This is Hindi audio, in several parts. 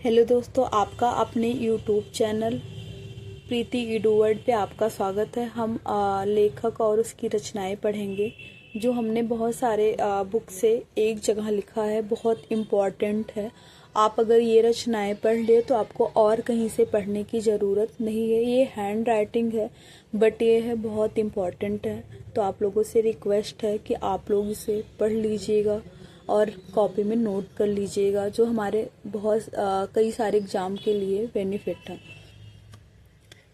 हेलो दोस्तों, आपका अपने यूट्यूब चैनल प्रीति ईडू वर्ड पे आपका स्वागत है। हम लेखक और उसकी रचनाएं पढ़ेंगे जो हमने बहुत सारे बुक से एक जगह लिखा है। बहुत इम्पॉर्टेंट है। आप अगर ये रचनाएं पढ़ ले तो आपको और कहीं से पढ़ने की ज़रूरत नहीं है। ये हैंड राइटिंग है बट ये है बहुत इम्पॉर्टेंट है। तो आप लोगों से रिक्वेस्ट है कि आप लोग इसे पढ़ लीजिएगा और कॉपी में नोट कर लीजिएगा, जो हमारे बहुत कई सारे एग्जाम के लिए बेनिफिट है।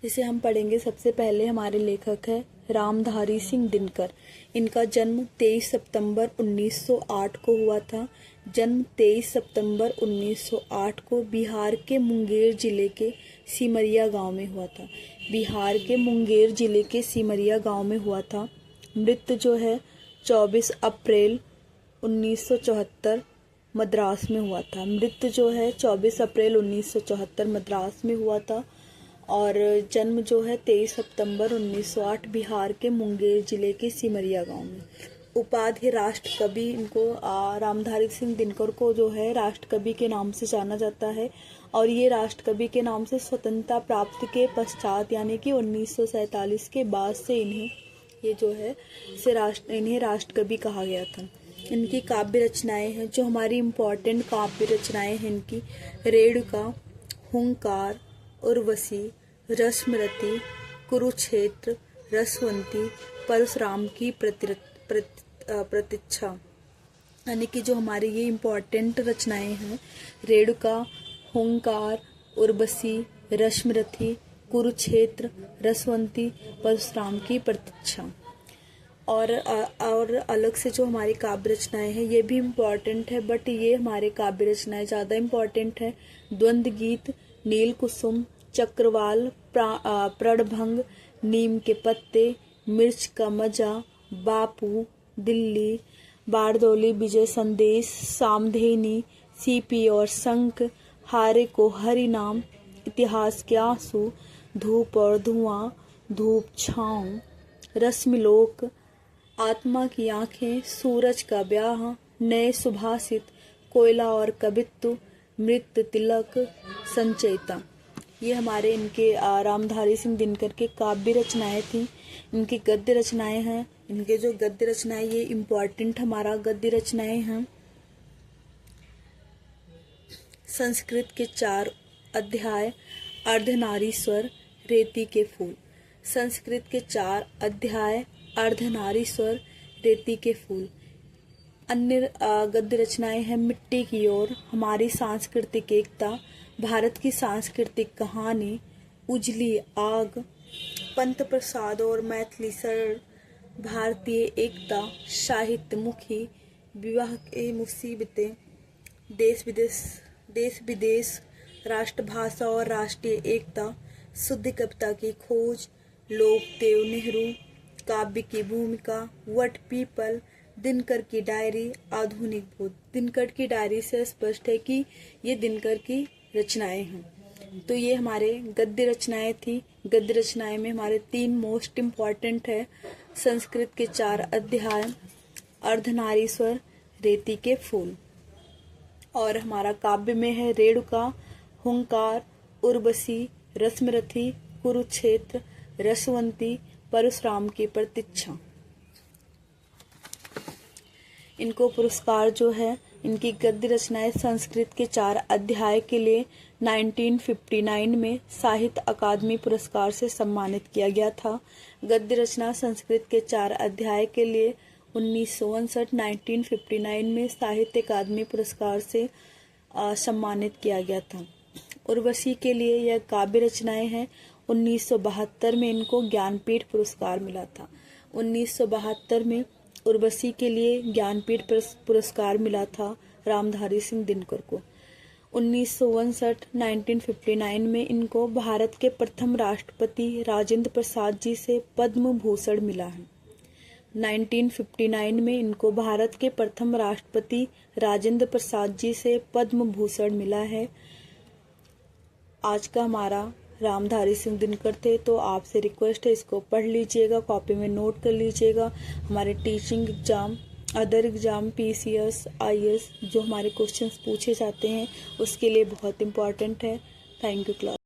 इसे हम पढ़ेंगे। सबसे पहले हमारे लेखक है रामधारी सिंह दिनकर। इनका जन्म 23 सितंबर 1908 को हुआ था। जन्म 23 सितंबर 1908 को बिहार के मुंगेर जिले के सिमरिया गांव में हुआ था। बिहार के मुंगेर जिले के सिमरिया गांव में हुआ था। मृत्यु जो है 24 अप्रैल 1974 मद्रास में हुआ था। मृत्यु जो है 24 अप्रैल 1974 मद्रास में हुआ था। और जन्म जो है 23 सितंबर 1908 बिहार के मुंगेर जिले के सिमरिया गांव में। उपाधि राष्ट्र कवि। इनको रामधारी सिंह दिनकर को जो है राष्ट्र कवि के नाम से जाना जाता है। और ये राष्ट्र कवि के नाम से स्वतंत्रता प्राप्ति के पश्चात यानी कि 1947 के बाद से इन्हें राष्ट्र कवि कहा गया था। इनकी काव्य रचनाएं हैं जो हमारी इम्पोर्टेंट काव्य रचनाएं हैं इनकी। रेणुका, हुंकार, उर्वशी, रश्मिरथी, कुरुक्षेत्र, रसवंती, परशुराम की प्रतीक्षा यानी कि जो हमारी ये इम्पोर्टेंट रचनाएं हैं। रेणुका, हुंकार, उर्वशी, रश्मिरथी, कुरुक्षेत्र, रसवंती, परशुराम की प्रतीक्षा। और अलग से जो हमारी काव्य रचनाएं हैं ये भी इम्पॉर्टेंट है बट ये हमारे काव्य रचनाएं ज़्यादा इम्पॉर्टेंट है। द्वंद्व गीत, नील कुसुम, चक्रवाल, प्रणभंग, नीम के पत्ते, मिर्च का मजा, बापू, दिल्ली, बारदौली, विजय संदेश, सामधेनी, सीपी और शंख, हारे को हरि नाम, इतिहास के आंसू, धूप और धुआं, धूप छाँव, रश्मिलोक, आत्मा की आंखें, सूरज का ब्याह, नए सुभाषित, कोयला और कवित्व, मृत तिलक, संचयिता। ये हमारे इनके रामधारी सिंह दिनकर के काव्य रचनाएं थी। इनकी गद्य रचनाएं हैं। इनके जो गद्य रचनाएं ये इम्पॉर्टेंट हमारा गद्य रचनाएं हैं। संस्कृत के 4 अध्याय, अर्धनारीश्वर, रेती के फूल। संस्कृत के 4 अध्याय, अर्धनारीश्वर, रेती के फूल। अन्य गद्य रचनाएं हैं मिट्टी की ओर, हमारी सांस्कृतिक एकता, भारत की सांस्कृतिक कहानी, उजली आग, पंत प्रसाद और मैथिली शरण, भारतीय एकता, साहित्य मुखी, विवाह की मुसीबतें, देश विदेश, राष्ट्रभाषा और राष्ट्रीय एकता, शुद्ध कविता की खोज, लोकदेव नेहरू, काव्य की भूमिका, व्हाट पीपल, दिनकर की डायरी, आधुनिक बोध। दिनकर की डायरी से स्पष्ट है कि ये दिनकर की रचनाएं हैं। तो ये हमारे गद्य रचनाएं थी। गद्य रचनाएं में हमारे 3 मोस्ट इम्पॉर्टेंट है। संस्कृत के 4 अध्याय, अर्धनारीश्वर, रेती के फूल। और हमारा काव्य में है रेणुका, हुंकार, उर्वशी, रश्मिरथी, कुरुक्षेत्र, रसवंती, परशुराम की प्रतीक्षा। इनको पुरस्कार जो है इनकी गद्य रचनाएं संस्कृत के 4 अध्याय के लिए 1959 में साहित्य अकादमी पुरस्कार से सम्मानित किया गया था। गद्य रचना संस्कृत के 4 अध्याय के लिए 1959 में साहित्य अकादमी पुरस्कार से सम्मानित किया गया था। उर्वशी के लिए यह काव्य रचनाएं हैं। 1972 में इनको ज्ञानपीठ पुरस्कार मिला था। 1972 में उर्वशी के लिए ज्ञानपीठ पुरस्कार मिला था रामधारी सिंह दिनकर को। 1959 में इनको भारत के प्रथम राष्ट्रपति राजेंद्र प्रसाद जी से पद्म भूषण मिला है। 1959 में इनको भारत के प्रथम राष्ट्रपति राजेंद्र प्रसाद जी से पद्म भूषण मिला है। आज का हमारा रामधारी सिंह दिनकर थे। तो आपसे रिक्वेस्ट है इसको पढ़ लीजिएगा, कॉपी में नोट कर लीजिएगा। हमारे teaching exam other exam PCS IAS जो हमारे क्वेश्चंस पूछे जाते हैं उसके लिए बहुत इम्पॉर्टेंट है। Thank you class.